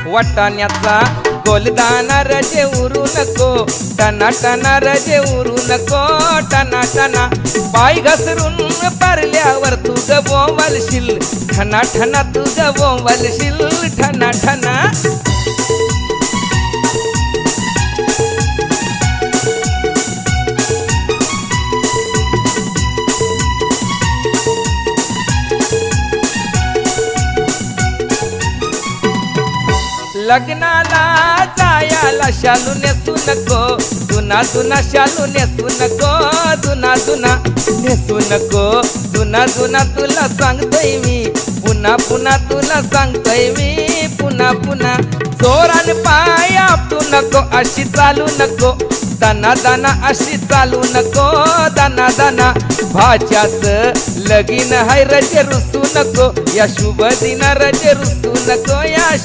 वाटाण्याचा गोलदाना रजे उरू नको, टना टना रजे उरू नको, टना टना पाय घसरून पारल्यावर तू बोंबलशील, ठना ठना तुझं बोंबलशील, ठना ठना. लग्नाला जायाला शालू नेसू नको, जुना जुना शालू नेसू नको, जुना जुना नेसू नको, जुना जुना तुला सांगतोय मी, पुन्हा पुन्हा तुला सांगतोय मी, पुन्हा पुन्हा. जोरान पाय आपटू नको, अशी चालू नको, दाना दाना अशी चालू नको, दाना दाना. भाच्याच लगीन हाय रजे रुसू नको, या शुभ दिना रजे रुसू नको, या